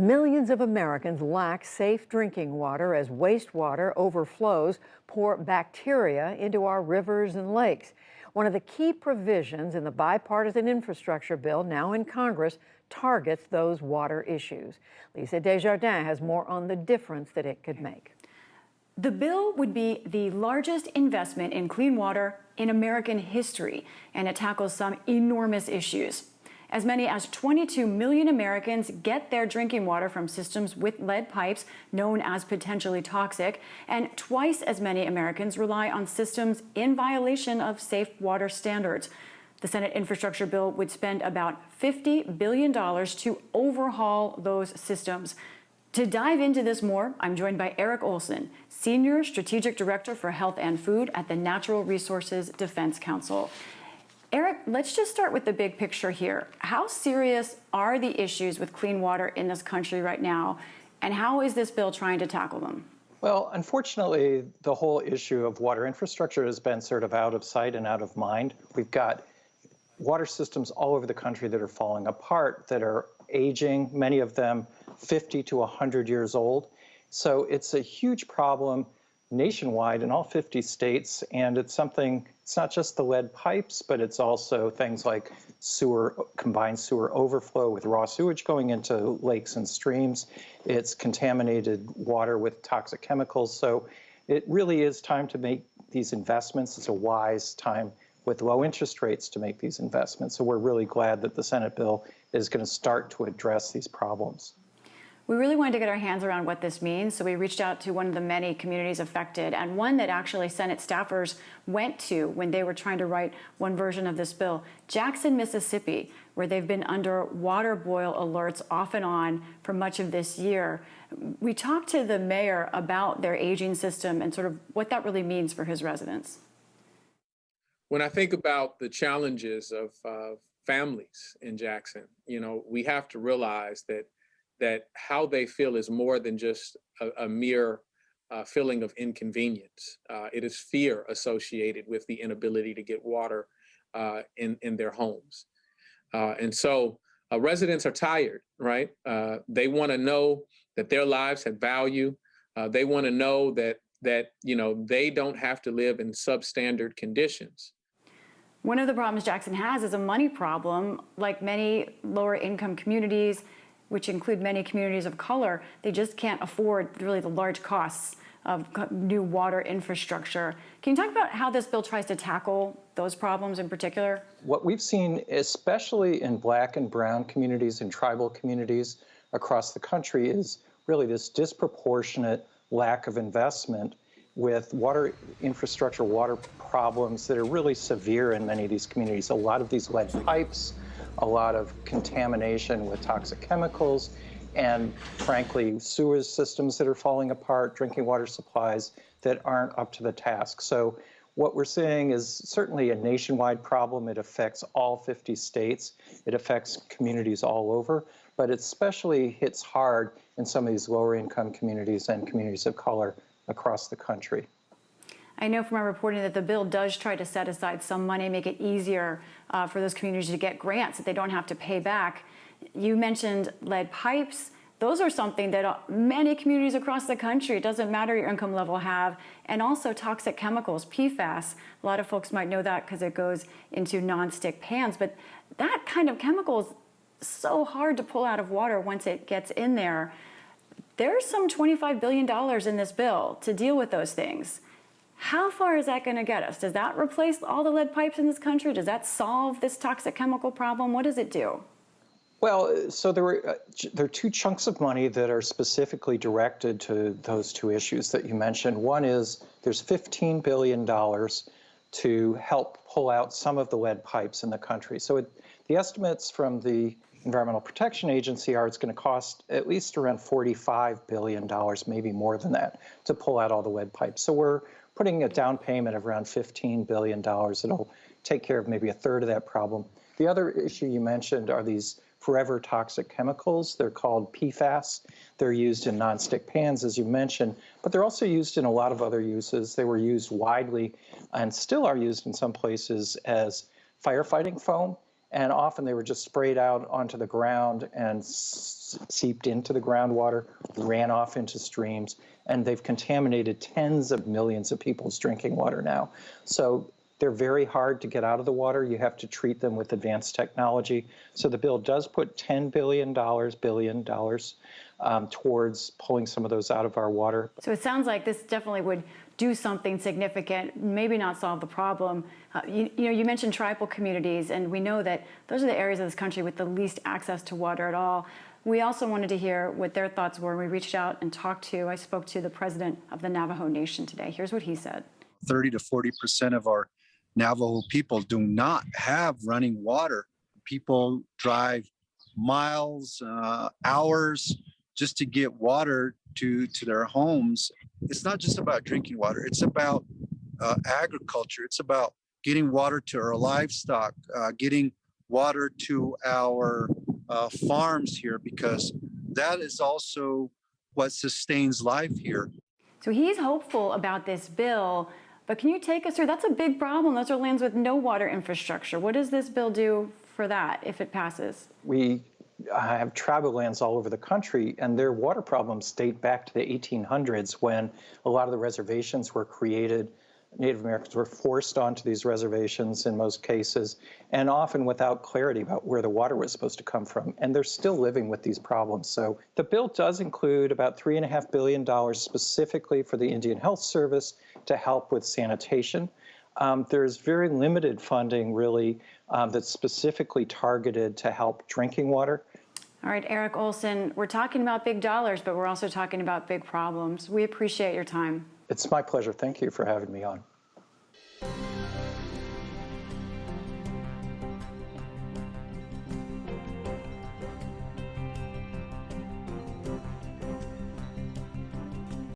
Millions of Americans lack safe drinking water as wastewater overflows, pour bacteria into our rivers and lakes. One of the key provisions in the bipartisan infrastructure bill now in Congress targets those water issues. Lisa Desjardins has more on the difference that it could make. The bill would be the largest investment in clean water in American history, and it tackles some enormous issues. As many as 22 million Americans get their drinking water from systems with lead pipes, known as potentially toxic, and twice as many Americans rely on systems in violation of safe water standards. The Senate infrastructure bill would spend about $50 billion to overhaul those systems. To dive into this more, I'm joined by Eric Olson, Senior Strategic Director for Health and Food at the Natural Resources Defense Council. Eric, let's just start with the big picture here. How serious are the issues with clean water in this country right now, and how is this bill trying to tackle them? Well, unfortunately, the whole issue of water infrastructure has been sort of out of sight and out of mind. We've got water systems all over the country that are falling apart, that are aging, many of them 50 to 100 years old. So it's a huge problem nationwide in all 50 states, and it's not just the lead pipes, but it's also things like combined sewer overflow with raw sewage going into lakes and streams. It's contaminated water with toxic chemicals. So it really is time to make these investments. It's a wise time with low interest rates to make these investments. So we're really glad that the Senate bill is going to start to address these problems. We really wanted to get our hands around what this means, so we reached out to one of the many communities affected, and one that actually Senate staffers went to when they were trying to write one version of this bill, Jackson, Mississippi, where they've been under water boil alerts off and on for much of this year. We talked to the mayor about their aging system and sort of what that really means for his residents. When I think about the challenges of families in Jackson, we have to realize that how they feel is more than just a mere feeling of inconvenience. It is fear associated with the inability to get water in their homes. And so residents are tired, right? They want to know that their lives have value. They want to know that they don't have to live in substandard conditions. One of the problems Jackson has is a money problem. Like many lower income communities, which include many communities of color, they just can't afford really the large costs of new water infrastructure. Can you talk about how this bill tries to tackle those problems in particular? What we've seen, especially in Black and brown communities and tribal communities across the country, is really this disproportionate lack of investment with water infrastructure, water problems that are really severe in many of these communities. A lot of these lead pipes, a lot of contamination with toxic chemicals, and frankly, sewage systems that are falling apart, drinking water supplies that aren't up to the task. So what we're seeing is certainly a nationwide problem. It affects all 50 states. It affects communities all over, but it especially hits hard in some of these lower income communities and communities of color across the country. I know from our reporting that the bill does try to set aside some money, make it easier for those communities to get grants that they don't have to pay back. You mentioned lead pipes. Those are something that many communities across the country, it doesn't matter your income level, have. And also toxic chemicals, PFAS. A lot of folks might know that because it goes into nonstick pans. But that kind of chemical is so hard to pull out of water once it gets in there. There's some $25 billion in this bill to deal with those things. How far is that going to get us? Does that replace all the lead pipes in this country? Does that solve this toxic chemical problem? What does it do? Well, so there are two chunks of money that are specifically directed to those two issues that you mentioned. One is there's $15 billion to help pull out some of the lead pipes in the country. So the estimates from the Environmental Protection Agency are it's going to cost at least around $45 billion, maybe more than that, to pull out all the lead pipes. So we're putting a down payment of around $15 billion. It'll take care of maybe a third of that problem. The other issue you mentioned are these forever toxic chemicals. They're called PFAS. They're used in nonstick pans, as you mentioned, but they're also used in a lot of other uses. They were used widely and still are used in some places as firefighting foam. And often they were just sprayed out onto the ground and seeped into the groundwater, ran off into streams, and they've contaminated tens of millions of people's drinking water now. So they're very hard to get out of the water. You have to treat them with advanced technology. So the bill does put $10 billion towards pulling some of those out of our water. So it sounds like this definitely would do something significant, maybe not solve the problem. You mentioned tribal communities, and we know that those are the areas of this country with the least access to water at all. We also wanted to hear what their thoughts were. We reached out and I spoke to the president of the Navajo Nation today. Here's what he said. 30 to 40% of our Navajo people do not have running water. People drive miles, hours just to get water to their homes. It's not just about drinking water. It's about agriculture. It's about getting water to our livestock, getting water to our farms here, because that is also what sustains life here. So he's hopeful about this bill, but can you take us through? That's a big problem. Those are lands with no water infrastructure. What does this bill do for that if it passes? We have tribal lands all over the country, and their water problems date back to the 1800s when a lot of the reservations were created. Native Americans were forced onto these reservations in most cases, and often without clarity about where the water was supposed to come from. And they're still living with these problems. So the bill does include about $3.5 billion specifically for the Indian Health Service to help with sanitation. There's very limited funding, really, that's specifically targeted to help drinking water. All right, Eric Olson, we're talking about big dollars, but we're also talking about big problems. We appreciate your time. It's my pleasure. Thank you for having me on.